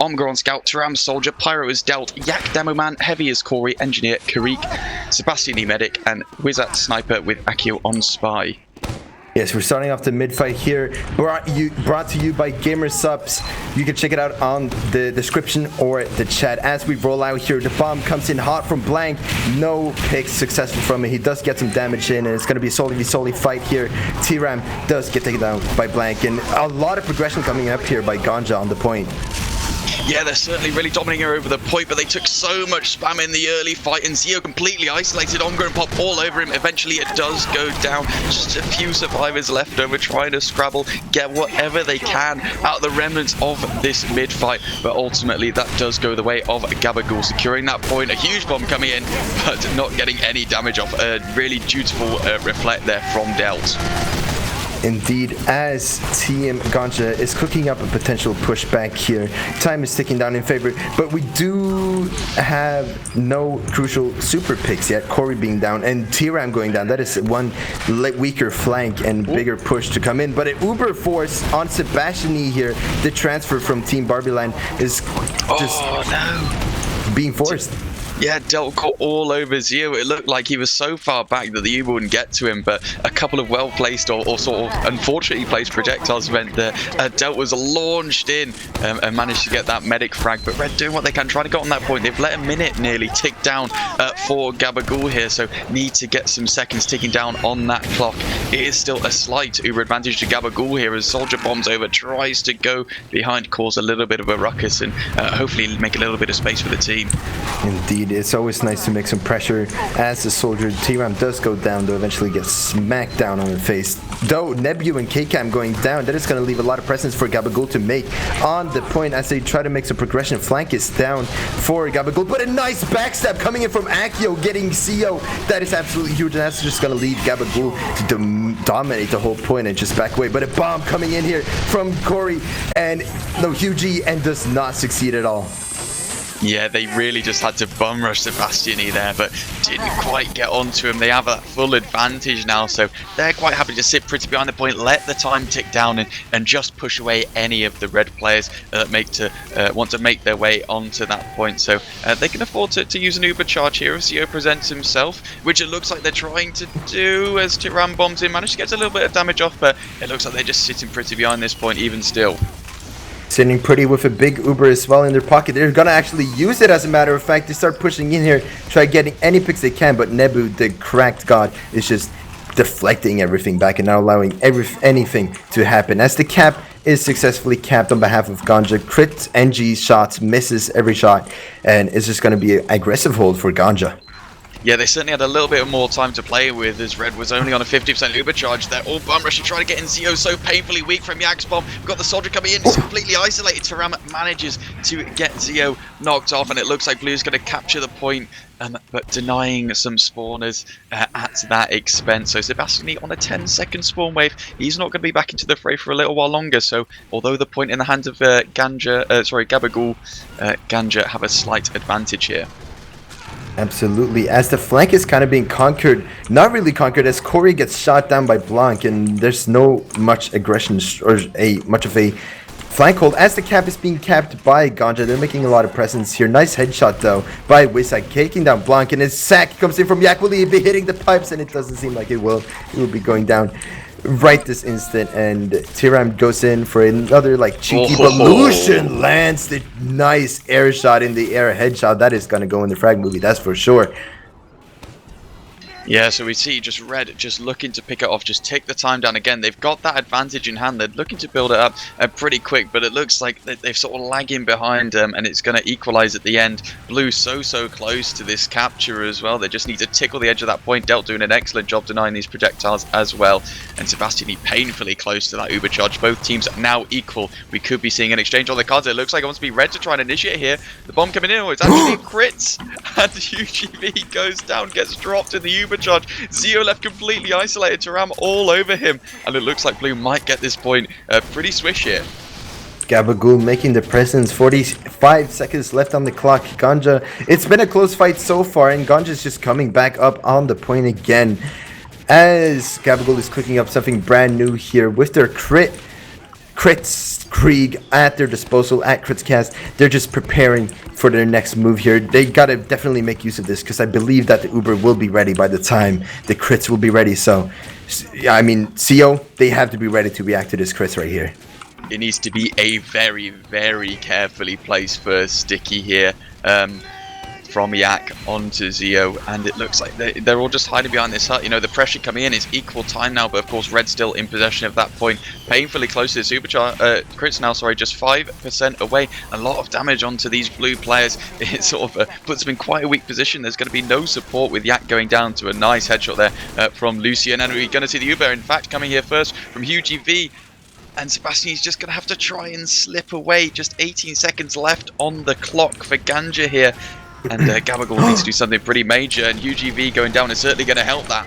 Omgar on Scout, Taram Soldier, Pyro is dealt, Yak Demoman, Heavy is Corey, Engineer, Karik, Sebastian Medic, and Wizard Sniper with Akio on Spy. Yes, we're starting off the mid-fight here, brought to you by Gamer Subs. You can check it out on the description or the chat. As we roll out here, the bomb comes in hot from Blank. No picks successful from it. He does get some damage in, and it's going to be a solely fight here. T-Ram does get taken down by Blank, and a lot of progression coming up here by GANJA on the point. Yeah, they're certainly really dominating her over the point, but they took so much spam in the early fight, and Zio completely isolated Omgar and Pop all over him. Eventually, it does go down. Just a few survivors left over trying to scrabble, get whatever they can out of the remnants of this mid-fight, but ultimately that does go the way of Gabagool, securing that point. A huge bomb coming in, but not getting any damage off. A really dutiful reflect there from Delt. Indeed, as Team GANJA is cooking up a potential pushback here. Time is ticking down in favor, but we do have no crucial super picks yet. Corey being down and T-Ram going down. That is one weaker flank and bigger push to come in. But an Uber force on Sebastian here. The transfer from Team Barbieland is just being forced. Yeah, Delt got all over Zio. It looked like he was so far back that the Uber wouldn't get to him, but a couple of well-placed or sort of unfortunately placed projectiles meant that Delt was launched in and managed to get that medic frag. But Red doing what they can, trying to get on that point. They've let a minute nearly tick down for Gabagool here, so need to get some seconds ticking down on that clock. It is still a slight Uber advantage to Gabagool here as Soldier bombs over, tries to go behind, cause a little bit of a ruckus, and hopefully make a little bit of space for the team. Indeed. It's always nice to make some pressure as the Soldier. T-Ram does go down, though eventually gets smacked down on the face. Though Nebu and K-Cam going down, that is going to leave a lot of presence for Gabagool to make on the point as they try to make some progression. Flank is down for Gabagool, but a nice backstab coming in from Akio, getting Zio. That is absolutely huge, and that's just going to lead Gabagool to dominate the whole point and just back away. But a bomb coming in here from Corey, and no, Hugh and does not succeed at all. Yeah, they really just had to bum rush Sebastian there, but didn't quite get onto him. They have that full advantage now, so they're quite happy to sit pretty behind the point, let the time tick down, and just push away any of the red players that want to make their way onto that point. So they can afford to use an Uber charge here if Zio presents himself, which it looks like they're trying to do as Tiram bombs in. Managed to get a little bit of damage off, but it looks like they're just sitting pretty behind this point even still. Sitting pretty with a big Uber as well in their pocket. They're gonna actually use it, as a matter of fact. They start pushing in here, try getting any picks they can, but Nebu, the cracked god, is just deflecting everything back and not allowing anything to happen. As the cap is successfully capped on behalf of GANJA, crit NG shots, misses every shot, and it's just gonna be an aggressive hold for GANJA. Yeah, they certainly had a little bit more time to play with as Red was only on a 50% Uber charge there. All bum rushing, trying to get in Zio, so painfully weak from Yak's bomb. We've got the Soldier coming in, he's completely isolated. Taram manages to get Zio knocked off, and it looks like Blue's going to capture the point, but denying some spawners at that expense. So Sebastian on a 10-second spawn wave. He's not going to be back into the fray for a little while longer, so although the point in the hands of Gabagool, GANJA have a slight advantage here. Absolutely, as the flank is kind of being conquered, not really conquered, as Corey gets shot down by Blanc, and there's no much aggression or much of a flank hold as the cap is being capped by GANJA. They're making a lot of presence here. Nice headshot though by Wizak, taking down Blanc, and his sack comes in from Yak. Will he be hitting the pipes? And it doesn't seem like it will. It will be going down right this instant, and T-Ram goes in for another cheeky, but Lucian lands the nice air shot in the air headshot. That is gonna go in the frag movie, that's for sure. Yeah, so we see just Red just looking to pick it off, just take the time down again. They've got that advantage in hand. They're looking to build it up pretty quick, but it looks like they're sort of lagging behind and it's going to equalize at the end. Blue so close to this capture as well. They just need to tickle the edge of that point. Delt doing an excellent job denying these projectiles as well. And Sebastian painfully close to that Uber charge. Both teams are now equal. We could be seeing an exchange on the cards. It looks like it wants to be Red to try and initiate here. The bomb coming in. Oh, it's actually crits. And UGB goes down, gets dropped in the Uber charge. Zio left completely isolated. Taram all over him, and it looks like Blue might get this point pretty swish here. Gabagool making the presence. 45 seconds left on the clock. GANJA, it's been a close fight so far, and GANJA is just coming back up on the point again as Gabagool is cooking up something brand new here with their crit. Kritz, Krieg at their disposal at KritzKast. They're just preparing for their next move here. They gotta definitely make use of this because I believe that the Uber will be ready by the time the Kritz will be ready. So, I mean, CO, they have to be ready to react to this Kritz right here. It needs to be a very, very carefully placed first sticky here. From Yak onto Zio, and it looks like they're all just hiding behind this hut. You know, the pressure coming in is equal time now, but of course Red's still in possession of that point, painfully close to this supercharge. Kritz now, sorry, just 5% away. A lot of damage onto these blue players. It sort of puts them in quite a weak position. There's going to be no support with Yak going down to a nice headshot there from Lucien, and we're going to see the Uber, in fact, coming here first from Hughie V. And Sebastian is just going to have to try and slip away. Just 18 seconds left on the clock for GANJA here. And GABAGOOL needs to do something pretty major, and UGV going down is certainly going to help that.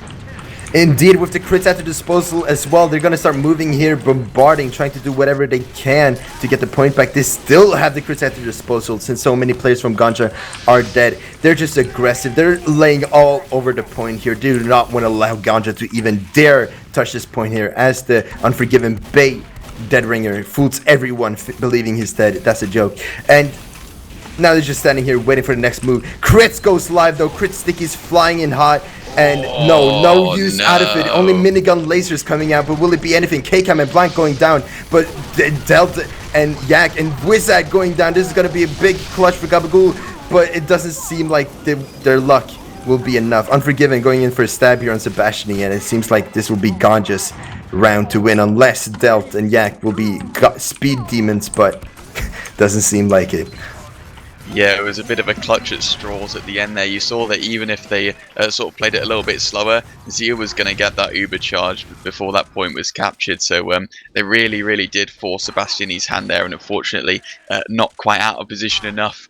Indeed, with the Kritz at their disposal as well, they're going to start moving here, bombarding, trying to do whatever they can to get the point back. They still have the Kritz at their disposal since so many players from GANJA are dead. They're just aggressive. They're laying all over the point here. They do not want to allow GANJA to even dare touch this point here, as the Unforgiven bait Dead Ringer fools everyone believing he's dead. That's a joke. And now they're just standing here waiting for the next move. Kritz goes live though. Kritz Sticky's flying in hot. And no use out of it. Only minigun lasers coming out. But will it be anything? K-Cam and Blank going down. But Delta and Yak and Wizard going down. This is going to be a big clutch for GABAGOOL. But it doesn't seem like their luck will be enough. Unforgiven going in for a stab here on Sebastian. And it seems like this will be GANJA's round to win. Unless Delt and Yak will be speed demons. But doesn't seem like it. Yeah, it was a bit of a clutch at straws at the end there. You saw that even if they sort of played it a little bit slower, Zia was going to get that Uber charge before that point was captured. So they really, really did force Sebastian's hand there, and unfortunately not quite out of position enough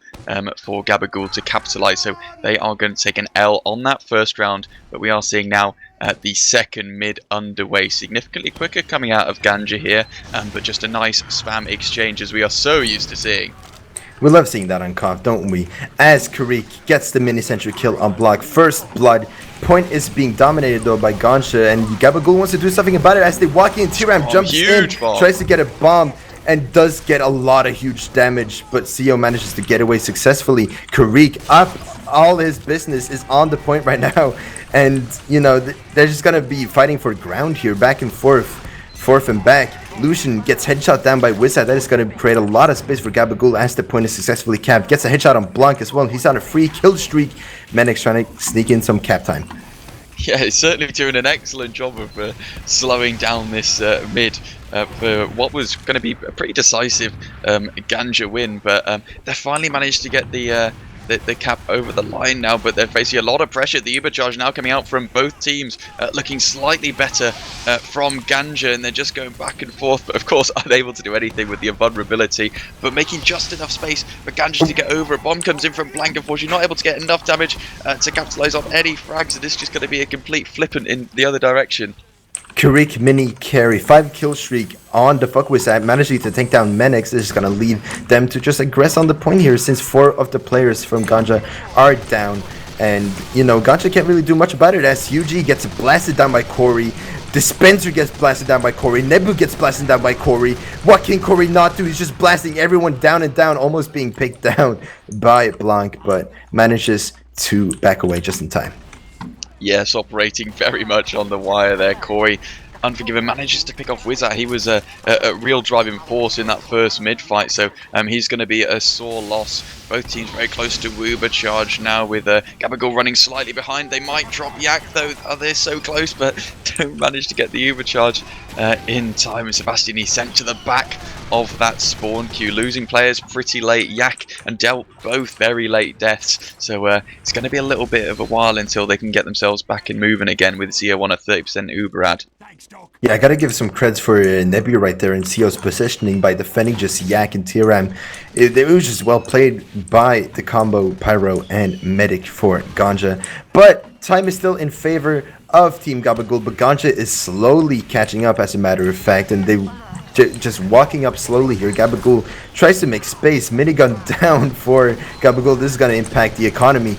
for GABAGOOL to capitalise. So they are going to take an L on that first round, but we are seeing now the second mid underway, significantly quicker coming out of GANJA here, but just a nice spam exchange as we are so used to seeing. We love seeing that on Conf, don't we? As Karik gets the mini-sentry kill on block. First blood. Point is being dominated though by GANJA, and GABAGOOL wants to do something about it as they walk in. T-Ram jumps in, tries to get a bomb, and does get a lot of huge damage, but CO manages to get away successfully. Karik up, all his business is on the point right now, and you know, they're just gonna be fighting for ground here, back and forth and back. Lucian gets headshot down by Wizard. That is going to create a lot of space for GABAGOOL as the point is successfully capped. Gets a headshot on Blanc as well. He's on a free kill streak. Menix trying to sneak in some cap time. Yeah, he's certainly doing an excellent job of slowing down this mid for what was going to be a pretty decisive GANJA win. But they finally managed to get the cap over the line now, but they're facing a lot of pressure. The Uber charge now coming out from both teams, looking slightly better from GANJA, and they're just going back and forth, but of course unable to do anything with the vulnerability, but making just enough space for GANJA to get over. A bomb comes in from Blank, unfortunately not able to get enough damage to capitalize on any frags, and this is just going to be a complete flippant in the other direction. Karik mini carry, 5 kill streak on the fuck Wizard, managing to take down Menix. This is gonna lead them to just aggress on the point here, since 4 of the players from GANJA are down. And you know, GANJA can't really do much about it as UG gets blasted down by Corey. Dispenser gets blasted down by Corey. Nebu gets blasted down by Corey. What can Corey not do? He's just blasting everyone down and down, almost being picked down by Blanc, but manages to back away just in time. Yes, operating very much on the wire there. Corey, Unforgiven, manages to pick off Wizard. He was a real driving force in that first mid fight, so he's going to be a sore loss. Both teams very close to Uber charge now, with GABAGOOL running slightly behind. They might drop Yak though. Oh, they're so close, but don't manage to get the Uber charge in time. And Sebastian, he's sent to the back of that spawn queue, losing players pretty late. Yak and Delt both very late deaths, so it's going to be a little bit of a while until they can get themselves back and moving again, with Zia on a 30% Uber ad. Yeah, I gotta give some creds for Nebu right there and CO's positioning by defending just Yak and T-Ram. It was just well played by the combo Pyro and Medic for GANJA. But time is still in favor of Team GABAGOOL, but GANJA is slowly catching up, as a matter of fact, and they just walking up slowly here. GABAGOOL tries to make space. Minigun down for GABAGOOL. This is gonna impact the economy.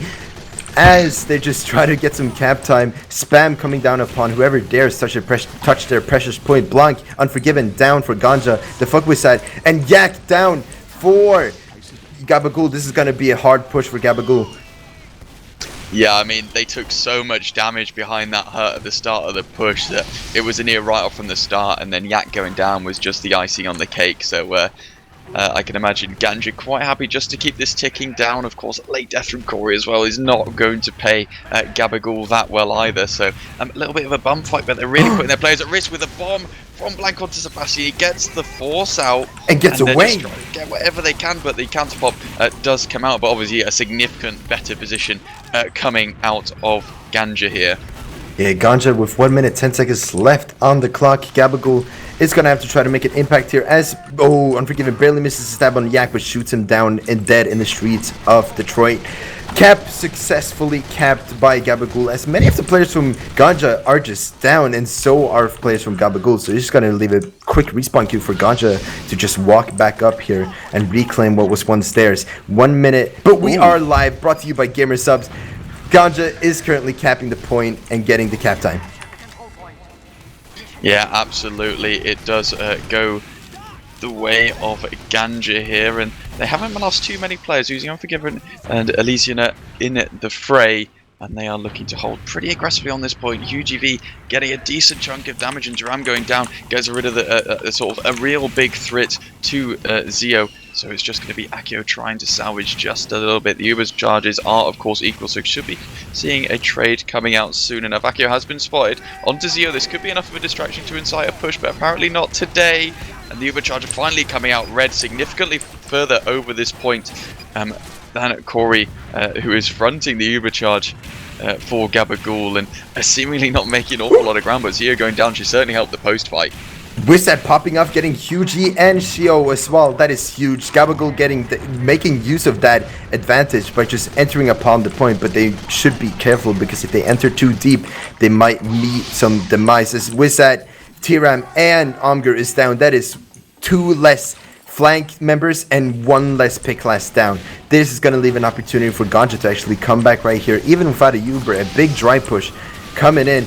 as they just try to get some cap time. Spam coming down upon whoever dares touch their precious point. Blanc, Unforgiven, down for GANJA, the fuckwit side, and Yak down for GABAGOOL. This is going to be a hard push for GABAGOOL. Yeah, I mean, they took so much damage behind that hurt at the start of the push that it was a near write-off from the start, and then Yak going down was just the icing on the cake. So I can imagine GANJA quite happy just to keep this ticking down. Of course, late death from Corey as well is not going to pay GABAGOOL that well either. So a little bit of a bum fight, but they're really putting their players at risk with a bomb from Blanc onto Sebastian. He gets the force out and gets away. Just trying to get whatever they can, but the counter pop does come out. But obviously, a significant better position coming out of GANJA here. Yeah, GANJA with 1 minute 10 seconds left on the clock. GABAGOOL is going to have to try to make an impact here as, Unforgiven barely misses a stab on Yak, but shoots him down and dead in the streets of Detroit. Cap successfully capped by GABAGOOL, as many of the players from GANJA are just down, and so are players from GABAGOOL. So he's just going to leave a quick respawn queue for GANJA to just walk back up here and reclaim what was once theirs. 1 minute, but we are live, brought to you by Gamer Subs. GANJA is currently capping the point and getting the cap time. Yeah, absolutely. It does go the way of GANJA here, and they haven't lost too many players, using Unforgiven and Elysian in the fray, and they are looking to hold pretty aggressively on this point. UGV getting a decent chunk of damage, and Duram going down gets rid of the sort of a real big threat to Zio. So it's just going to be Akio trying to salvage just a little bit. The Uber's charges are, of course, equal, so should be seeing a trade coming out soon enough. Akio has been spotted onto Zio. This could be enough of a distraction to incite a push, but apparently not today. And the Uber charger finally coming out red, significantly further over this point than Corey, who is fronting the Uber charge for GABAGOOL, and seemingly not making an awful lot of ground, but Zio going down should certainly help the post fight. Wizard popping off, getting Hugie and Shio as well. That is huge. GABAGOOL making use of that advantage by just entering upon the point, but they should be careful, because if they enter too deep, they might meet some demises. Wizard, Tiram, and Omger is down. That is 2 less flank members and 1 less pick class down. This is going to leave an opportunity for GANJA to actually come back right here, even without a Uber. A big dry push coming in,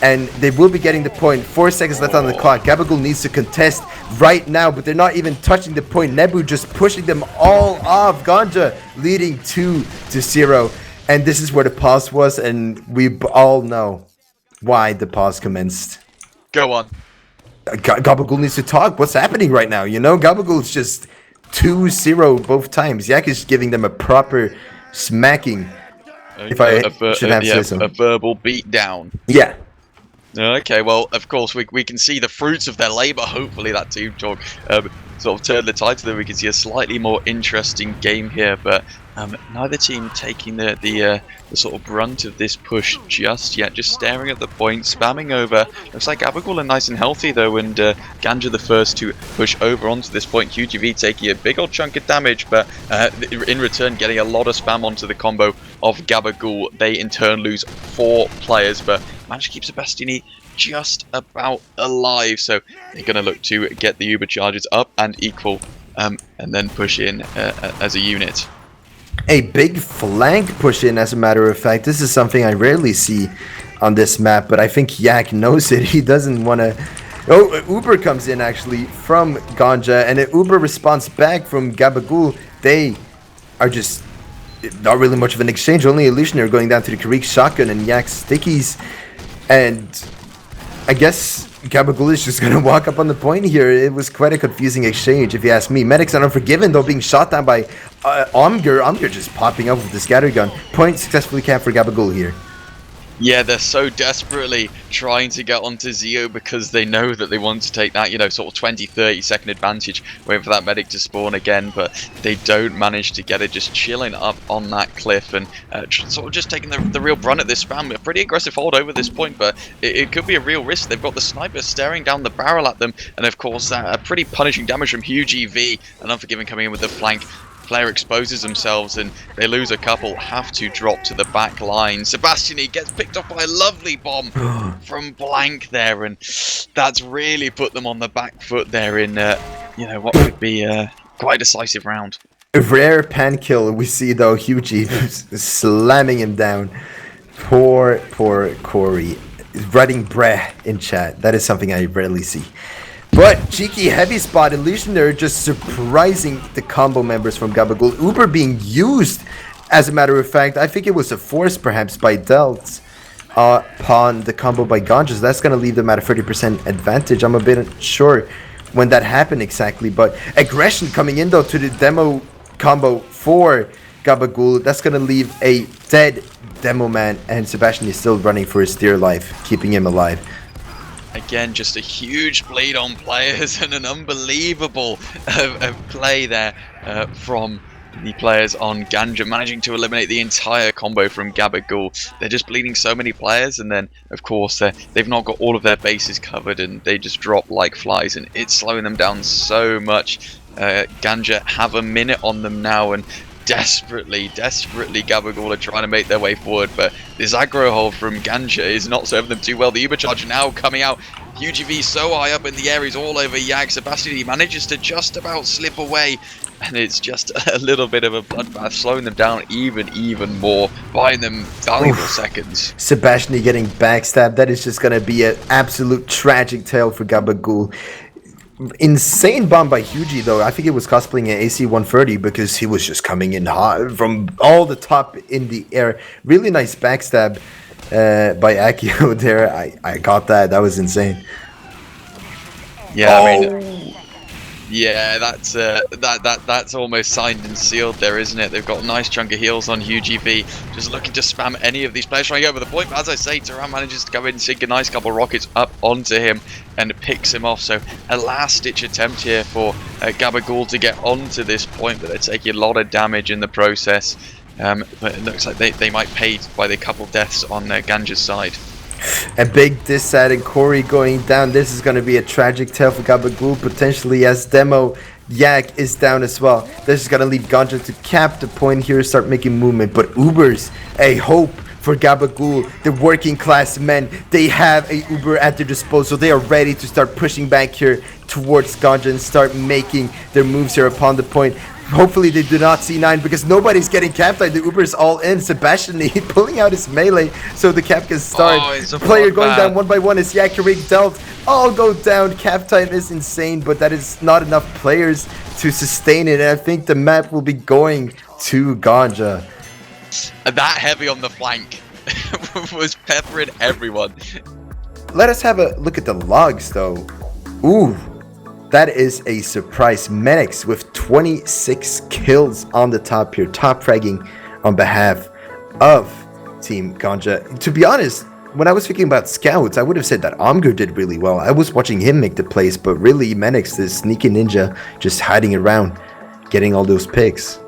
and they will be getting the point. 4 seconds left on the clock. GABAGOOL needs to contest right now, but they're not even touching the point. Nebu just pushing them all off. GANJA leading 2-0, and this is where the pause was, and we all know why the pause commenced. Go on. GABAGOOL needs to talk. What's happening right now? You know, GABAGOOL is just 2-0 both times. Yak is giving them a proper smacking. If I should have said so. A verbal beatdown. Yeah. Okay, well, of course, we can see the fruits of their labour. Hopefully that team talk sort of turned the tide so that we can see a slightly more interesting game here, but neither team taking the sort of brunt of this push just yet, just staring at the point, spamming over. Looks like GABAGOOL are nice and healthy though, and GANJA the first to push over onto this point. QGV taking a big old chunk of damage, but in return getting a lot of spam onto the combo of GABAGOOL. They in turn lose 4 players, but manage to keep Sebastiani just about alive, so they're going to look to get the Uber charges up and equal, and then push in as a unit. A big flank push in, as a matter of fact. This is something I rarely see on this map, but I think Yak knows it. He doesn't want to... Oh, Uber comes in actually from GANJA, and an Uber response back from GABAGOOL. They are just not really much of an exchange. Only Illusionaire going down to the Karik shotgun and Yak's stickies, and I guess GABAGOOL is just going to walk up on the point here. It was quite a confusing exchange, if you ask me. Medics are Unforgiven, though, being shot down by Omger. Omger just popping up with the scatter gun. Point successfully camped for GABAGOOL here. Yeah, they're so desperately trying to get onto Zio because they know that they want to take that, you know, sort of 20-30 second advantage, waiting for that medic to spawn again, but they don't manage to get it, just chilling up on that cliff and sort of just taking the real brunt at this spam. A pretty aggressive hold over this point, but it could be a real risk. They've got the sniper staring down the barrel at them, and of course a pretty punishing damage from Huge EV, and Unforgiven coming in with the flank. Player exposes themselves and they lose a couple, have to drop to the back line. Sebastiani gets picked off by a lovely bomb from Blank there, and that's really put them on the back foot there in you know, what could be quite a decisive round. A rare pan kill we see though, Hugie slamming him down. Poor Corey. Writing breh in chat. That is something I rarely see. But cheeky heavy spot illusioner just surprising the combo members from GABAGOOL. Uber being used, as a matter of fact. I think it was a force perhaps by Delts upon the combo by GANJA. So that's going to leave them at a 30% advantage. I'm a bit unsure when that happened exactly. But aggression coming in though to the demo combo for GABAGOOL. That's going to leave a dead demo man. And Sebastian is still running for his dear life, keeping him alive. Again, just a huge bleed on players and an unbelievable play there from the players on GANJA, managing to eliminate the entire combo from GABAGOOL. They're just bleeding so many players, and then, of course, they've not got all of their bases covered, and they just drop like flies, and it's slowing them down so much. GANJA have a minute on them now, and desperately GABAGOOL are trying to make their way forward, but this aggro hold from GANJA is not serving them too well. The Ubercharge now coming out. UGV so high up in the air, he's all over Yak. Sebastian, he manages to just about slip away, and it's just a little bit of a bloodbath, slowing them down even more, buying them valuable seconds. Sebastian getting backstabbed. That is just going to be an absolute tragic tale for GABAGOOL. Insane bomb by Hugie though. I think it was cosplaying an AC 130 because he was just coming in hot from all the top in the air. Really nice backstab by Akio there. I got that. That was insane. Yeah, I mean, yeah, that's almost signed and sealed there, isn't it? They've got a nice chunk of heals on UGV, just looking to spam any of these players trying to go over the point. But as I say, Turan manages to go in, sink a nice couple of rockets up onto him and picks him off. So a last-ditch attempt here for GABAGOOL to get onto this point, but they're taking a lot of damage in the process. But it looks like they might pay by the couple deaths on GANJA's side. A big diss ad and Corey going down. This is going to be a tragic tale for GABAGOOL, potentially, as Demo Yak is down as well. This is going to leave GANJA to cap the point here, start making movement. But Uber's a hope for GABAGOOL, the working class men. They have a Uber at their disposal. They are ready to start pushing back here towards GANJA and start making their moves here upon the point. Hopefully they do not see 9 because nobody's getting capped. Like the Uber's all in. Sebastian pulling out his melee so the cap can start. Player going down one by one is Yakirik Delt. All go down. Cap time is insane, but that is not enough players to sustain it. And I think the map will be going to GANJA. That heavy on the flank was peppering everyone. Let us have a look at the logs though. Ooh. That is a surprise. Menix with 26 kills on the top here. Top fragging on behalf of Team GANJA. To be honest, when I was thinking about scouts, I would have said that Omgar did really well. I was watching him make the plays, but really Menix, this sneaky ninja, just hiding around, getting all those picks.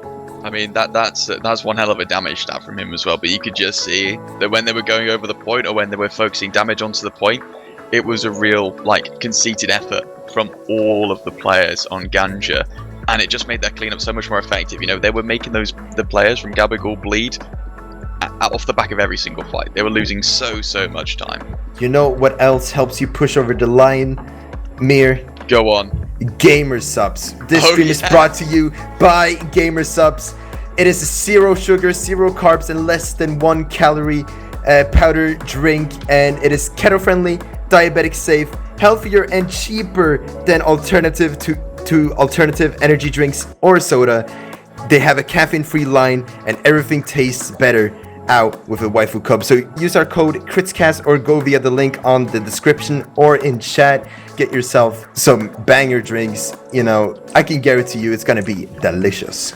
I mean, that's one hell of a damage stat from him as well. But you could just see that when they were going over the point or when they were focusing damage onto the point, it was a real, like, conceited effort from all of the players on GANJA, and it just made their cleanup so much more effective. You know, they were making the players from GABAGOOL bleed off the back of every single fight. They were losing so much time. You know what else helps you push over the line, Meer? Go on. Gamer subs. This stream is brought to you by Gamer subs. It is a 0 sugar, 0 carbs, and less than 1 calorie powder drink, and it is keto friendly, diabetic safe, healthier and cheaper than alternative to alternative energy drinks or soda. They have a caffeine-free line, and everything tastes better out with a waifu cup. So use our code KritzKast or go via the link on the description or in chat. Get yourself some banger drinks. You know, I can guarantee you it's gonna be delicious.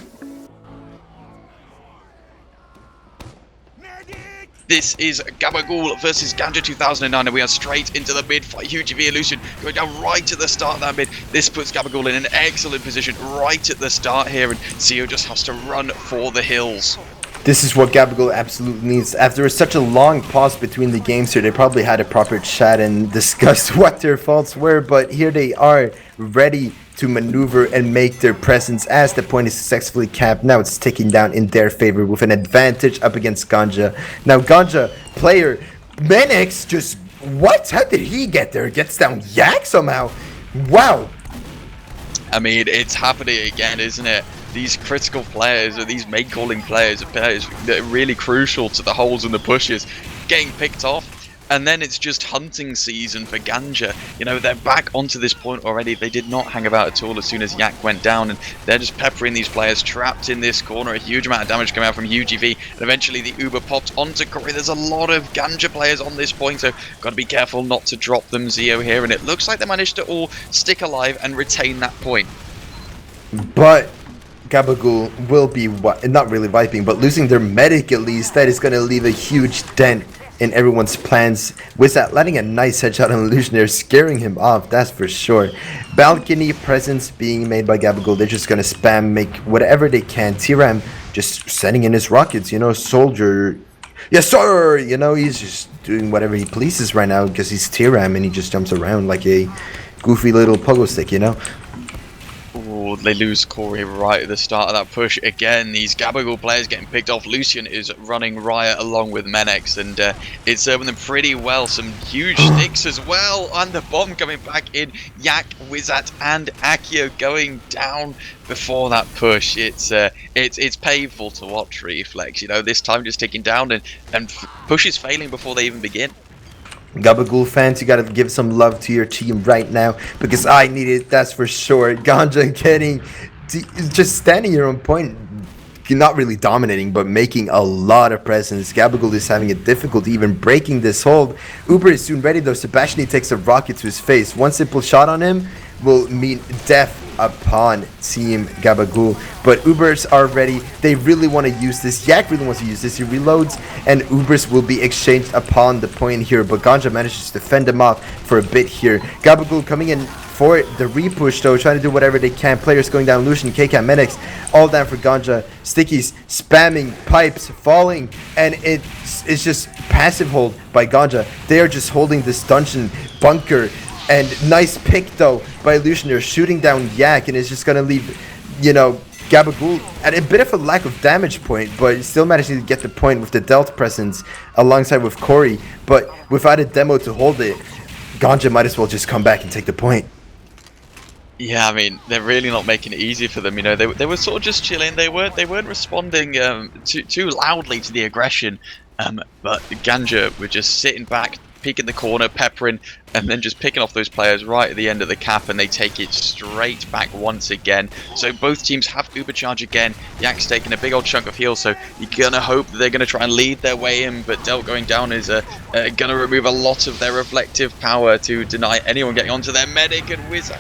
This is GABAGOOL versus GANJA 2009, and we are straight into the mid fight. UGV Illusion going down right at the start of that mid. This puts GABAGOOL in an excellent position right at the start here, and CEO just has to run for the hills. This is what GABAGOOL absolutely needs. After such a long pause between the games here, they probably had a proper chat and discussed what their faults were, but here they are, ready to maneuver and make their presence as the point is successfully capped. Now it's ticking down in their favor with an advantage up against GANJA. Now GANJA player Menix just, what? How did he get there? Gets down Yak somehow. Wow. I mean, it's happening again, isn't it? these critical players, or these main calling players, are players that are really crucial to the holes and the pushes, getting picked off. And then it's just hunting season for GANJA. You know, they're back onto this point already. They did not hang about at all as soon as Yak went down, and they're just peppering these players trapped in this corner. A huge amount of damage coming out from UGV, and eventually the Uber popped onto Corey. There's a lot of GANJA players on this point, so got to be careful not to drop them Zio here, and it looks like they managed to all stick alive and retain that point. But GABAGOOL will be, not really wiping, but losing their medic at least. That is going to leave a huge dent in everyone's plans. With that, letting a nice headshot on Illusionaire, scaring him off, that's for sure. Balcony presence being made by GABAGOOL. They're just going to spam, make whatever they can. T-Ram just sending in his rockets, you know, Soldier. Yes, sir! You know, he's just doing whatever he pleases right now because he's T-Ram and he just jumps around like a goofy little pogo stick, you know? Ooh, they lose Corey right at the start of that push. Again, these GABAGOOL players getting picked off. Lucian is running riot along with Menex, and it's serving them pretty well. Some huge sticks as well, and the bomb coming back in. Yak, Wizat, and Akio going down before that push. It's painful to watch Refleks. You know, this time just ticking down, and pushes failing before they even begin. GABAGOOL fans, you gotta give some love to your team right now because I need it, that's for sure. GANJA getting just standing here on point, not really dominating but making a lot of presence. GABAGOOL is having a difficulty even breaking this hold. Uber is soon ready though. Sebastian takes a rocket to his face. One simple shot on him will mean death upon Team GABAGOOL, but Ubers are ready. They really want to use this. Yak really wants to use this. He reloads, and Ubers will be exchanged upon the point here, but GANJA manages to fend them off for a bit here. GABAGOOL coming in for the repush though, trying to do whatever they can. Players going down, Lucian, KK, Menex, all down for GANJA. Stickies spamming, pipes falling, and it's just passive hold by GANJA. They are just holding this dungeon bunker. And nice pick though by Illusionaire, shooting down Yak, and it's just gonna leave, you know, GABAGOOL at a bit of a lack of damage point, but still managing to get the point with the Delta presence alongside with Corey. But without a demo to hold it, GANJA might as well just come back and take the point. Yeah, I mean, they're really not making it easy for them. You know, they were sort of just chilling. They weren't responding too loudly to the aggression. But GANJA were just sitting back, peeking the corner, peppering, and then just picking off those players right at the end of the cap, and they take it straight back once again. So both teams have Ubercharge again. Yak's taking a big old chunk of heal, so you're gonna hope that they're gonna try and lead their way in, but Delt going down is gonna remove a lot of their reflective power to deny anyone getting onto their medic, and Wizard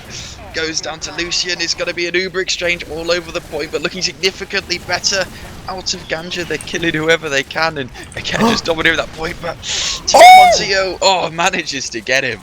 goes down to Lucian. It's going to be an Uber exchange all over the point, but looking significantly better out of GANJA. They're killing whoever they can, and again just dominating that point, but T1-0 manages to get him.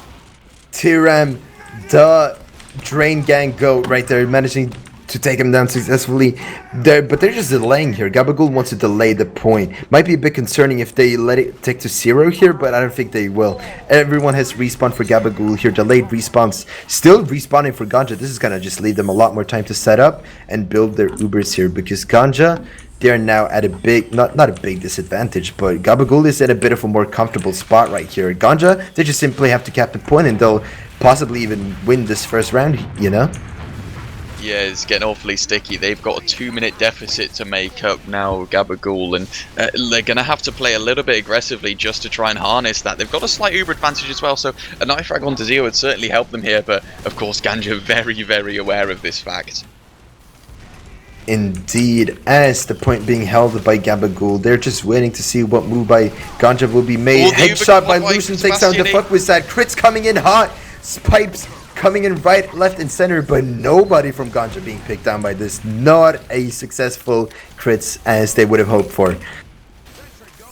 T-Ram, the Drain Gang goat right there, managing to take him down successfully. But they're just delaying here. GABAGOOL wants to delay the point. Might be a bit concerning if they let it take to 0 here, but I don't think they will. Everyone has respawn for GABAGOOL here. Delayed respawns. Still respawning for GANJA. This is going to just leave them a lot more time to set up and build their Ubers here, because GANJA, they're now at a big, not a big disadvantage, but GABAGOOL is at a bit of a more comfortable spot right here. GANJA, they just simply have to cap the point, and they'll possibly even win this first round, you know? Yeah, it's getting awfully sticky. They've got a 2-minute deficit to make up now, GABAGOOL, and they're going to have to play a little bit aggressively just to try and harness that. They've got a slight Uber advantage as well, so a knife frag onto Zio would certainly help them here, but of course GANJA very, very aware of this fact. Indeed, as the point being held by GABAGOOL, they're just waiting to see what move by GANJA will be made. Headshot by Lucian takes down the fuck with that. Crits coming in hot, Pipes coming in right, left, and center, but nobody from GANJA being picked down by this. Not a successful crits as they would have hoped for.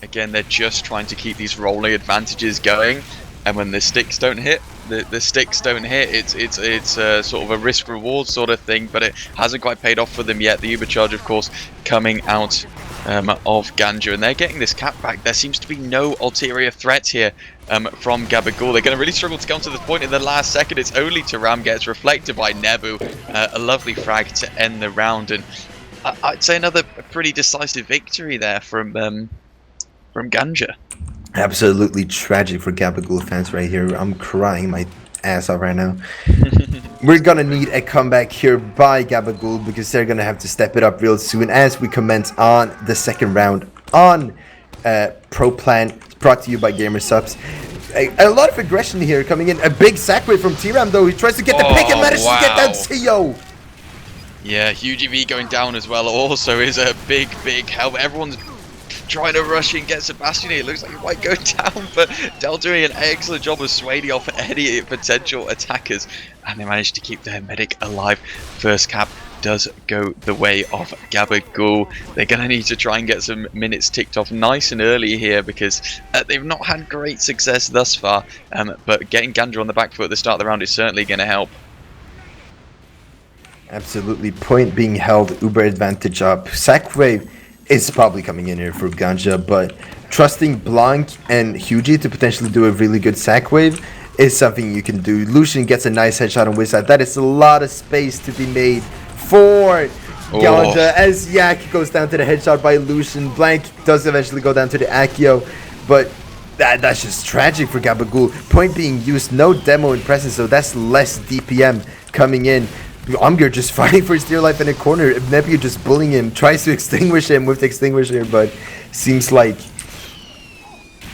Again, they're just trying to keep these rolling advantages going, and when the sticks don't hit, the sticks don't hit. It's sort of a risk reward sort of thing, but it hasn't quite paid off for them yet. The Ubercharge, of course, coming out of GANJA, and they're getting this cap back. There seems to be no ulterior threat here from GABAGOOL. They're going to really struggle to come to this point in the last second. It's only Taram gets reflected by Nebu. A lovely frag to end the round, and I'd say another pretty decisive victory there from GANJA. Absolutely tragic for GABAGOOL fans right here. I'm crying my ass off right now. We're gonna need a comeback here by GABAGOOL because they're gonna have to step it up real soon as we commence on the second round on Proplant, brought to you by Gamersubs. A lot of aggression here coming in. A big sack away from T-Ram though. He tries to get the pick and manages to get down CO. Yeah, Huge EV going down as well also is a big help. Everyone's trying to rush in, get Sebastian here. It looks like he might go down, but Del doing an excellent job of swaying off any potential attackers, and they managed to keep their medic alive. First cap does go the way of GABAGOOL. They're going to need to try and get some minutes ticked off nice and early here because they've not had great success thus far, but getting GANJA on the back foot at the start of the round is certainly going to help. Absolutely, point being held, Uber advantage up. Sack wave is probably coming in here for GANJA, but trusting Blanc and Hugie to potentially do a really good sack wave is something you can do. Lucian gets a nice headshot on Wizard. That is a lot of space to be made for GANJA as Yak goes down to the headshot by Lucian. Blanc does eventually go down to the Accio, but that's just tragic for GABAGOOL. Point being used, no demo in presence, so that's less DPM coming in. Umger just fighting for his dear life in a corner. Nebula just bullying him, tries to extinguish him with the extinguisher, but seems like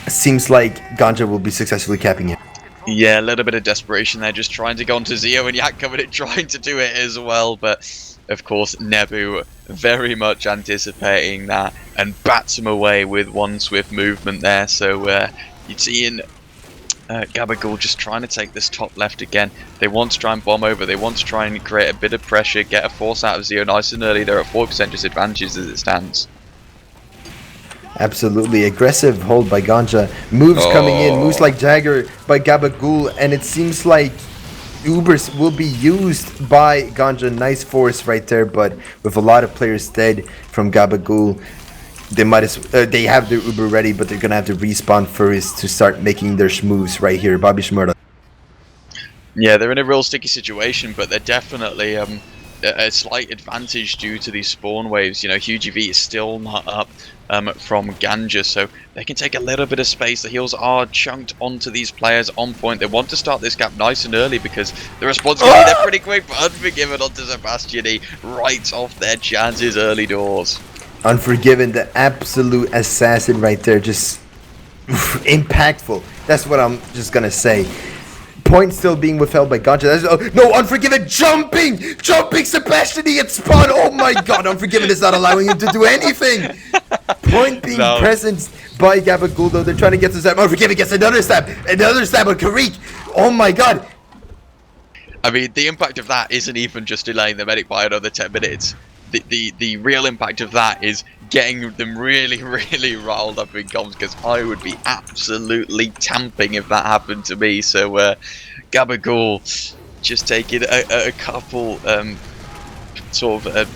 GANJA will be successfully capping him. Yeah, a little bit of desperation there, just trying to go onto Zio, and Yak coming in trying to do it as well, but of course Nebu very much anticipating that and bats him away with one swift movement there. So you're seeing GABAGOOL just trying to take this top left again. They want to try and bomb over, they want to try and create a bit of pressure, get a force out of Zio nice and early. They're at 4% disadvantage as it stands. Absolutely aggressive hold by GANJA. Moves coming in, moves like Jagger by GABAGOOL, and it seems like Ubers will be used by GANJA. Nice force right there, but with a lot of players dead from GABAGOOL, they have their Uber ready, but they're gonna have to respawn first to start making their moves right here. Bobby Schmurda. Yeah, they're in a real sticky situation, but they're definitely a slight advantage due to these spawn waves. You know, Huge V is still not up from GANJA, so they can take a little bit of space. The heals are chunked onto these players on point. They want to start this gap nice and early because the response can be there pretty quick, but Unforgiven onto Sebastian E right off their chances early doors. Unforgiven, the absolute assassin right there, just impactful. That's what I'm just gonna say. Point still being withheld by GANJA. No, Unforgiven jumping Sebastian E at spawn. Oh my god, Unforgiven is not allowing him to do anything. Point being present by GABAGOOL though. They're trying to get to stab. Unforgiven gets another stab on Karik. Oh my god. I mean, the impact of that isn't even just delaying the medic by another 10 minutes. The real impact of that is getting them really riled up in comms, because I would be absolutely tamping if that happened to me. So GABAGOOL just taking a couple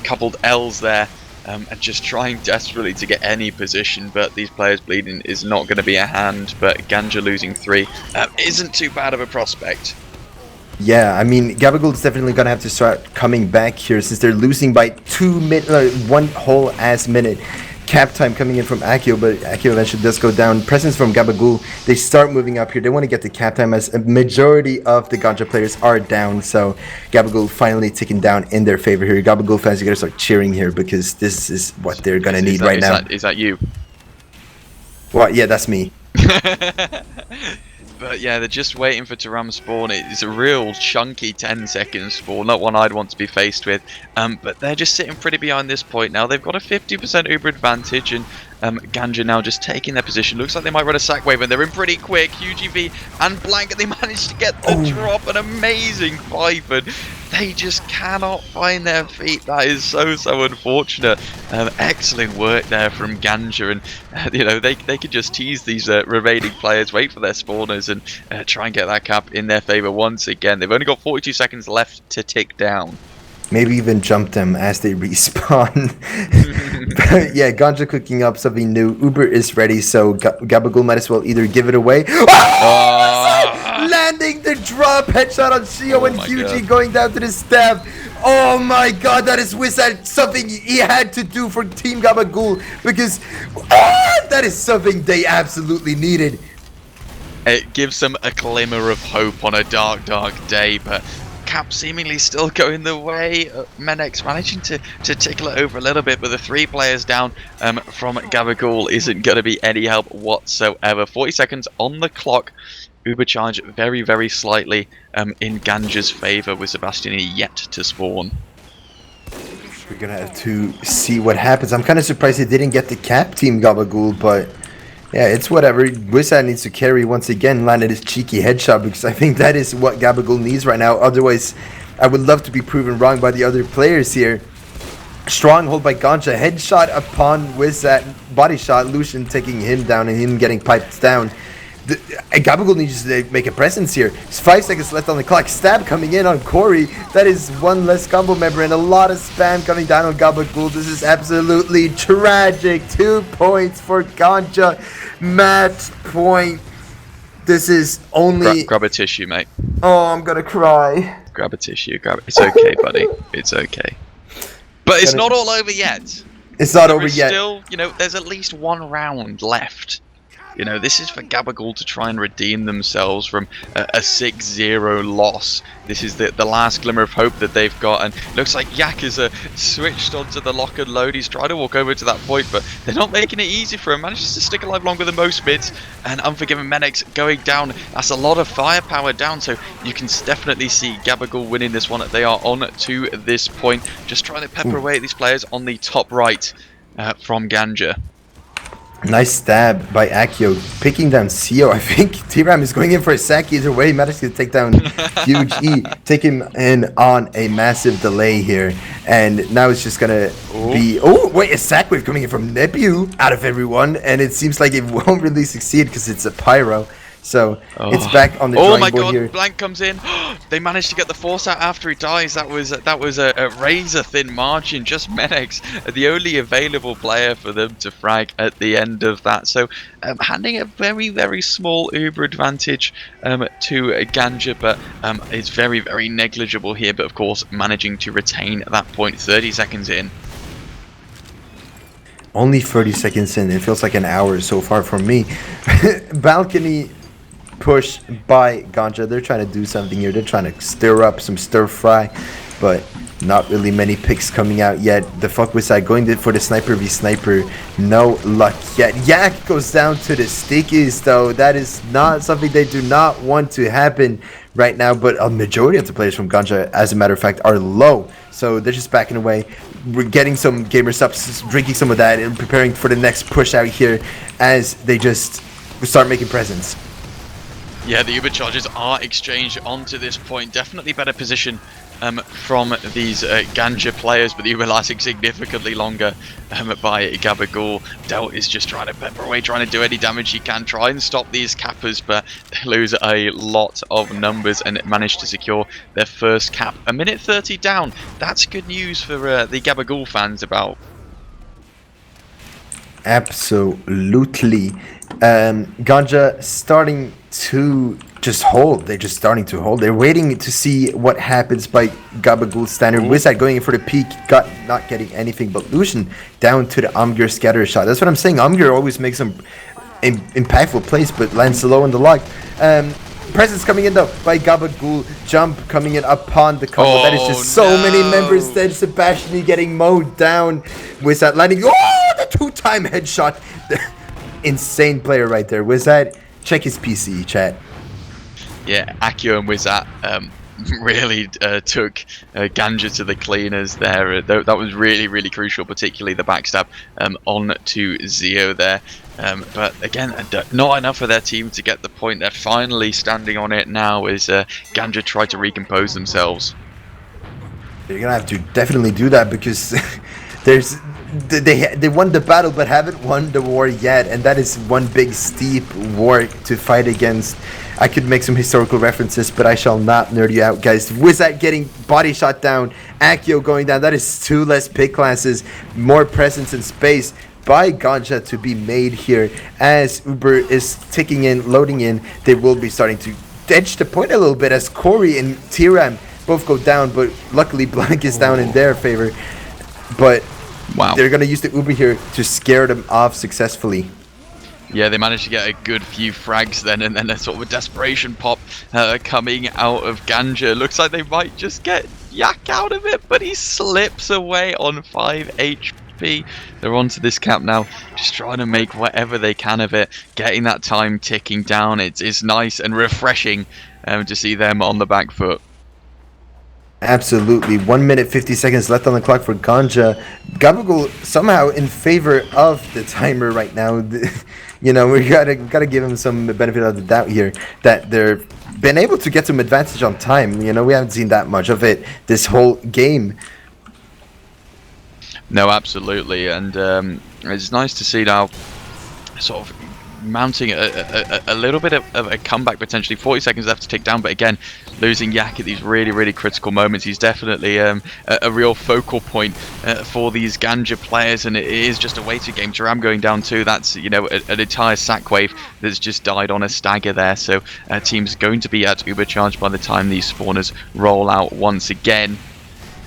coupled L's there, and just trying desperately to get any position, but these players bleeding is not going to be a hand. But GANJA losing 3 isn't too bad of a prospect. Yeah, I mean, GABAGOOL is definitely going to have to start coming back here since they're losing by 2 minutes, 1 whole ass minute. Cap time coming in from Accio, but Accio eventually does go down. Presence from GABAGOOL, they start moving up here. They want to get the cap time as a majority of the GANJA players are down, so GABAGOOL finally ticking down in their favor here. GABAGOOL fans, you got to start cheering here because this is what they're going to need right now. Is that you? Well, yeah, that's me. But yeah, they're just waiting for Taram spawn. It's a real chunky 10-second spawn, not one I'd want to be faced with. But they're just sitting pretty behind this point now. They've got a 50% Uber advantage, and GANJA now just taking their position. Looks like they might run a sack wave, and they're in pretty quick. UGV and Blank, they managed to get the drop, an amazing fight, but they just cannot find their feet. That is so unfortunate. Excellent work there from GANJA, and you know, they could just tease these remaining players, wait for their spawners, and try and get that cap in their favor once again. They've only got 42 seconds left to tick down. Maybe even jump them as they respawn. But yeah, GANJA cooking up something new. Uber is ready, so GABAGOOL might as well either give it away. Landing the drop headshot on Shio and Hugie going down to the stab. Oh my god, that is Wizard, something he had to do for Team GABAGOOL, because that is something they absolutely needed. It gives them a glimmer of hope on a dark day, but cap seemingly still going the way. Menex managing to tickle it over a little bit, but the 3 players down from GABAGOOL isn't going to be any help whatsoever. 40 seconds on the clock. Ubercharge very, very slightly in GANJA's favour, with Sebastian yet to spawn. We're gonna have to see what happens. I'm kind of surprised they didn't get the cap team GABAGOOL, but yeah, it's whatever. Wizard needs to carry once again, landed his cheeky headshot, because I think that is what GABAGOOL needs right now. Otherwise, I would love to be proven wrong by the other players here. Stronghold by GANJA, headshot upon Wizard, body shot, Lucian taking him down and him getting piped down. GABAGOOL needs to make a presence here. There's 5 seconds left on the clock. Stab coming in on Corey. That is one less combo member and a lot of spam coming down on GABAGOOL. This is absolutely tragic. 2 points for GANJA. Match point. This is only... Grab a tissue, mate. Oh, I'm gonna cry. Grab a tissue. Grab it. It's okay, buddy. It's okay. But it's not all over yet. It's not over yet. Still, you know, there's at least 1 round left. You know, this is for GABAGOOL to try and redeem themselves from a 6-0 loss. This is the last glimmer of hope that they've got, and it looks like Yak has switched onto the lock and load. He's trying to walk over to that point, but they're not making it easy for him. Manages to stick alive longer than most mids, and Unforgiven Menex going down. That's a lot of firepower down, so you can definitely see GABAGOOL winning this one. They are on to this point, just trying to pepper away at these players on the top right from GANJA. Nice stab by Akio, picking down CEO. I think T-Ram is going in for a sack either way. He managed to take down Huge E, take him in on a massive delay here. And now it's just going to be... Oh, wait, a sack wave coming in from Nebu out of everyone. And it seems like it won't really succeed because it's a pyro. So it's back on the drawing board here. Blank comes in. They managed to get the force out after he dies. That was a razor thin margin. Just Menex, the only available player for them to frag at the end of that. So handing a very, very small Uber advantage to GANJA, but it's very, very negligible here. But of course, managing to retain that point 30 seconds in. Only 30 seconds in. It feels like an hour so far for me. Balcony push by GANJA. They're trying to do something here. They're trying to stir up some stir fry, but not really many picks coming out yet. The fuck was I going for the sniper v sniper? No luck yet. Yak goes down to the stickies though. That is not something they do not want to happen right now, but a majority of the players from GANJA, as a matter of fact, are low. So they're just backing away. We're getting some gamer subs, drinking some of that, and preparing for the next push out here as they just start making presents. Yeah, the Uber charges are exchanged onto this point. Definitely better position from these GANJA players, but the Uber lasting significantly longer by GABAGOOL. Delt is just trying to pepper away, trying to do any damage he can, try and stop these cappers, but they lose a lot of numbers and manage to secure their first cap. A minute 30 down. That's good news for the GABAGOOL fans about. Absolutely. GANJA starting to just hold. They're just starting to hold. They're waiting to see what happens by GABAGOOL standard. Wizard going in for the peak, not getting anything but Lucian down to the Umger scatter shot. That's what I'm saying. Umger always makes some impactful plays, but lands low on the lock. Presence coming in though by GABAGOOL. Jump coming in upon the combo. That is just so many members. Then Sebastian getting mowed down. Wizard landing. Oh, the 2-time headshot. Insane player right there. Wizard, check his PC, chat. Yeah, Akio and Wizard really took GANJA to the cleaners there. That was really, really crucial, particularly the backstab on to Zeo there. But again, not enough for their team to get the point. They're finally standing on it now as GANJA try to recompose themselves. They're gonna have to definitely do that because they won the battle but haven't won the war yet, and that is one big steep war to fight against. I could make some historical references, but I shall not nerd you out, guys. Wizard getting body shot down, Akio going down. That is 2 less pick classes, more presence in space by GANJA to be made here. As Uber is ticking in, loading in, they will be starting to edge the point a little bit as Corey and T-Ram both go down, but luckily Blank is down in their favor. But wow, they're going to use the Uber here to scare them off successfully. Yeah, they managed to get a good few frags then, and then a sort of a desperation pop coming out of GANJA. Looks like they might just get Yak out of it, but he slips away on 5 HP. They're onto this cap now, just trying to make whatever they can of it, getting that time ticking down. It's nice and refreshing to see them on the back foot. Absolutely. 1 minute 50 seconds left on the clock for GANJA. GABAGOOL somehow in favor of the timer right now. You know, we gotta give him some benefit of the doubt here that they're been able to get some advantage on time. You know, we haven't seen that much of it this whole game. No, absolutely, and it's nice to see now sort of mounting a little bit of a comeback potentially. 40 seconds left to tick down, but again, losing Yak at these really critical moments. He's definitely a real focal point for these GANJA players, and it is just a weighted game. Taram going down too. That's, you know, an entire sack wave that's just died on a stagger there. So team's going to be at uber charged by the time these spawners roll out once again,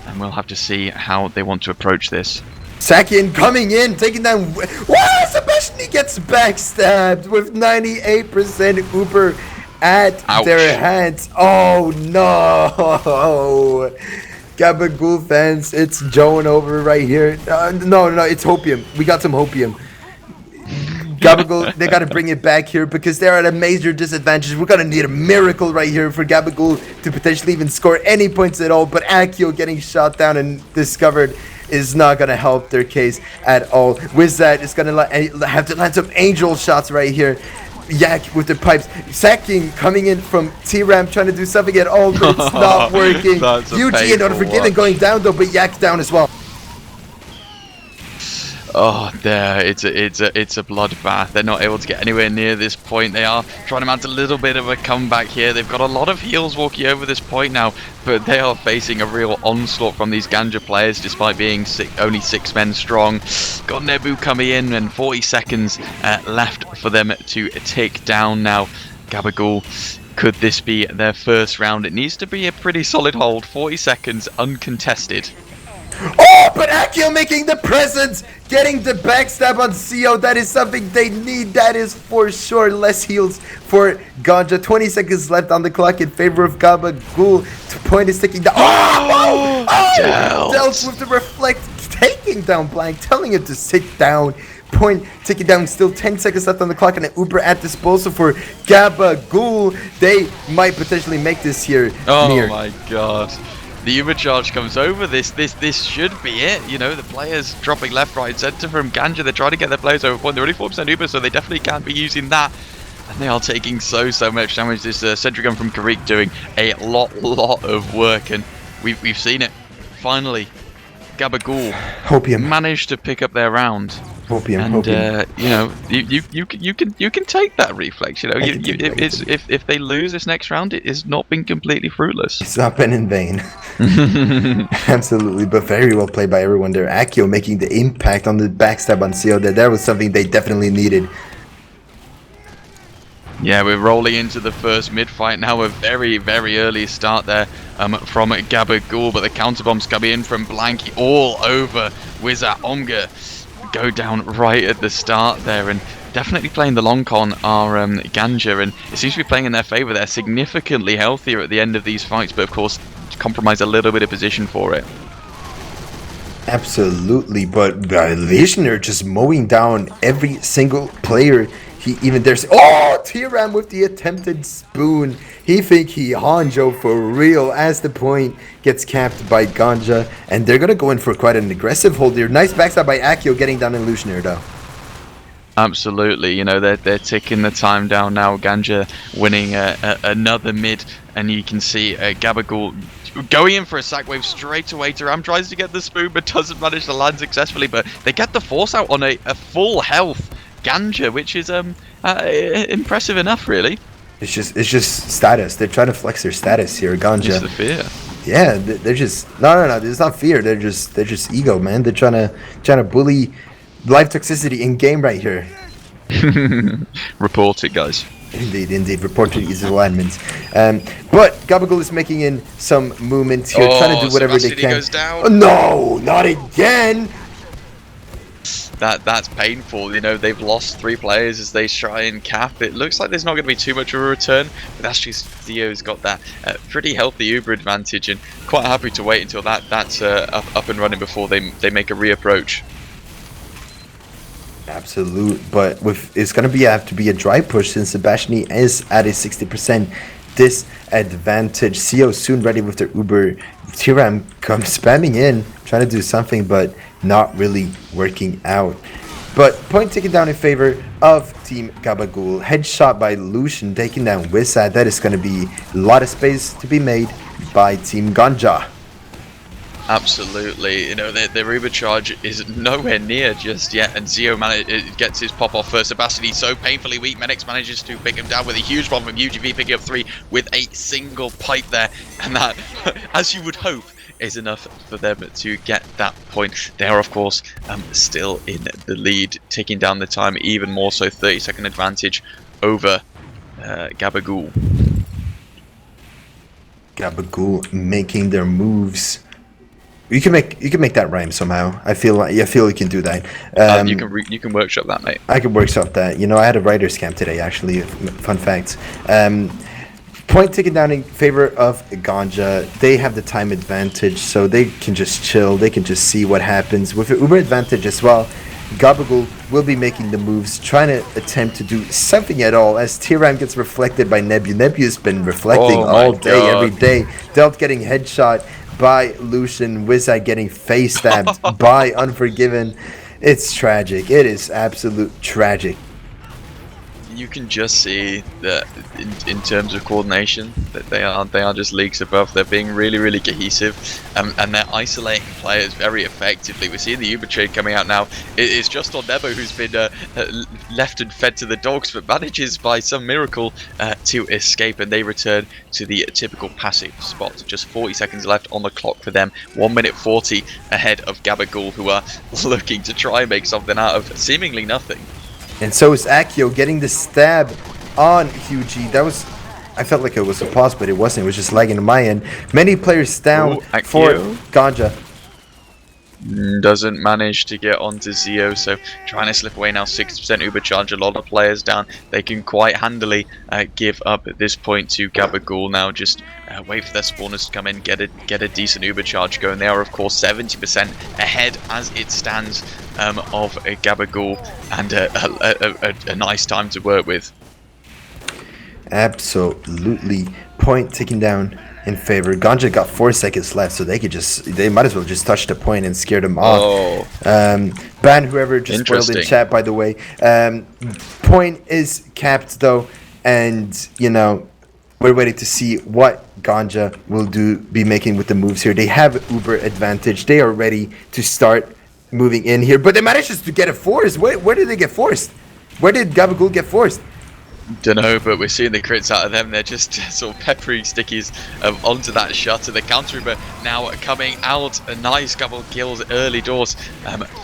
and we'll have to see how they want to approach this. Sakin coming in, taking down. Wow, Sebastian gets backstabbed with 98% Uber at their hands. Oh no! GABAGOOL fans, it's Joan over right here. No, it's Hopium. We got some Hopium. GABAGOOL, they got to bring it back here because they're at a major disadvantage. We're going to need a miracle right here for GABAGOOL to potentially even score any points at all. But Akio getting shot down and discovered is not going to help their case at all. With that, it's going to have to land some angel shots right here. Yak with the pipes. Sacking coming in from T-Ram trying to do something at all, but it's not working. UG and Unforgiven going down though, but Yak down as well. Oh, there, it's a bloodbath. They're not able to get anywhere near this point. They are trying to mount a little bit of a comeback here. They've got a lot of heals walking over this point now, but they are facing a real onslaught from these GANJA players, despite being only 6 men strong. Got Nebu coming in, and 40 seconds left for them to tick down now. GABAGOOL, could this be their first round? It needs to be a pretty solid hold. 40 seconds uncontested. Oh, but Akio making the presence, getting the backstab on CO. That is something they need. That is for sure. Less heals for GANJA. 20 seconds left on the clock in favor of GABAGOOL. Point is ticking down. Dealt with the Refleks, taking down Blank, telling him to sit down. Point ticking down. Still 10 seconds left on the clock, and an Uber at disposal for GABAGOOL. They might potentially make this here. Oh Meer. My god. The Uber charge comes over. This should be it. You know, the players dropping left, right, center from GANJA. They're trying to get their players over point. They're only 4% Uber, so they definitely can't be using that. And they are taking so much damage. This sentry gun from Karik doing a lot of work, and we've seen it. Finally, GABAGOOL managed to pick up their round. Hopium. You know, you can take that Refleks. You know, if they lose this next round, it has not been completely fruitless. It's not been in vain. Absolutely, but very well played by everyone there. Akio making the impact on the backstab on CO. That was something they definitely needed. Yeah, we're rolling into the first mid-fight now. A very early start there from GABAGOOL, but the counterbombs coming in from Blanky all over Wizard Omga. Go down right at the start there, and definitely playing the long con are GANJA, and it seems to be playing in their favor. They're significantly healthier at the end of these fights, but of course compromise a little bit of position for it. Absolutely, but Visioner just mowing down every single player. T-Ram with the attempted spoon. He think he Hanjo for real as the point gets capped by GANJA, and they're gonna go in for quite an aggressive hold here. Nice backstab by Akio getting down Illusionaire though. Absolutely, you know, they're ticking the time down now. GANJA winning another mid, and you can see GABAGOOL going in for a sack wave straight away. Taram tries to get the spoon but doesn't manage to land successfully, but they get the force out on a full health GANJA, which is impressive enough, really. It's just status. They're trying to flex their status here, GANJA. It's the fear. Yeah, they're just no. It's not fear. They're just ego, man. They're trying to bully life toxicity in game right here. Report it, guys. Indeed. Report to these alignments. But GABAGOOL is making in some movements here, trying to do whatever they can. Goes down. Oh, no, not again. that's painful. You know, they've lost 3 players as they try and cap. It looks like there's not going to be too much of a return, but that's just Theo's got that pretty healthy Uber advantage, and quite happy to wait until that's up and running before they make a reapproach. Absolute, but it's gonna have to be a dry push since Sebastian is at a 60% disadvantage. CO soon ready with their Uber. Tiram comes spamming in, trying to do something, but not really working out. But point taken down in favor of Team GABAGOOL. Headshot by Lucian, taking down Wizard. That is going to be a lot of space to be made by Team GANJA. Absolutely, you know, their Uber charge is nowhere near just yet, and Zio gets his pop off first. Sebastian so painfully weak. Menix manages to pick him down with a huge bomb from UGV, picking up 3 with a single pipe there, and that, as you would hope, is enough for them to get that point. They are, of course, still in the lead, taking down the time even more so. 30-second advantage over GABAGOOL. GABAGOOL making their moves. You can make that rhyme somehow. I feel you can do that. You can workshop that, mate. I can workshop that. You know, I had a writer's camp today, actually. Fun fact. Point taken down in favor of GANJA. They have the time advantage, so they can just chill. They can just see what happens. With the Uber advantage as well, GABAGOOL will be making the moves, trying to attempt to do something at all, as Tiram gets reflected by Nebu. Nebu's been reflecting all day, every day. Delt getting headshot by Lucian. Wizard getting face stabbed by Unforgiven. It's tragic. It is absolute tragic. You can just see that in terms of coordination that they are just leagues above. They're being really cohesive, and they're isolating players very effectively. We're seeing the Uber trade coming out now. It's just on Nebo, who's been left and fed to the dogs, but manages by some miracle to escape, and they return to the typical passive spot. Just 40 seconds left on the clock for them. 1 minute 40 ahead of GABAGOOL, who are looking to try and make something out of seemingly nothing. And so is Akio getting the stab on QG. That was, I felt like it was a pause, but it wasn't. It was just lagging on my end. Many players down for GANJA. Doesn't manage to get onto Zio, so trying to slip away now. 60% Uber charge, a lot of players down. They can quite handily give up at this point to GABAGOOL now. Just wait for their spawners to come in, get a decent Uber charge going. They are, of course, 70% ahead as it stands of GABAGOOL, and a nice time to work with. Absolutely. Point taken down in favor. GANJA got 4 seconds left, so they might as well just touch the point and scare them off. Ban whoever just spoiled in chat, by the way. Point is capped though, and you know, we're waiting to see what GANJA will be making with the moves here. They have Uber advantage. They are ready to start moving in here, but they managed to get it forced. Where did they get forced? Where did GABAGOOL get forced? Don't know, but we're seeing the crits out of them. They're just sort of peppering stickies onto that shutter. The counter Uber now coming out. A nice couple of kills early doors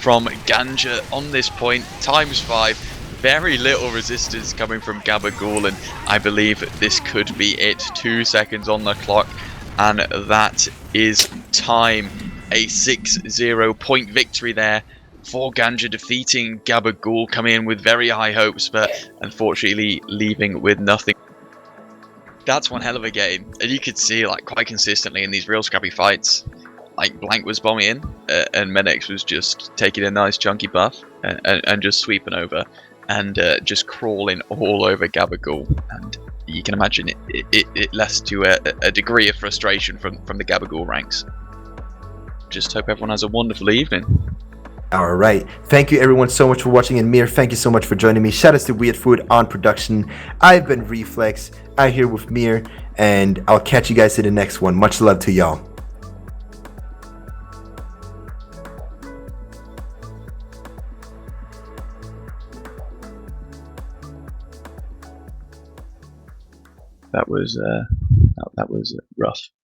from GANJA on this point. ×5. Very little resistance coming from GABAGOOL, and I believe this could be it. 2 seconds on the clock, and that is time. A 6-0 point victory there for GANJA, defeating GABAGOOL, coming in with very high hopes, but unfortunately leaving with nothing. That's one hell of a game, and you could see, like, quite consistently in these real scrappy fights, like Blank was bombing in, and Menix was just taking a nice chunky buff and just sweeping over and just crawling all over GABAGOOL. And you can imagine it led to a degree of frustration from the GABAGOOL ranks. Just hope everyone has a wonderful evening. All right. Thank you everyone so much for watching, and Meer, thank you so much for joining me. Shout out to Wiethoofd on production. I've been Refleks, out here with Meer, and I'll catch you guys in the next one. Much love to y'all. That was rough.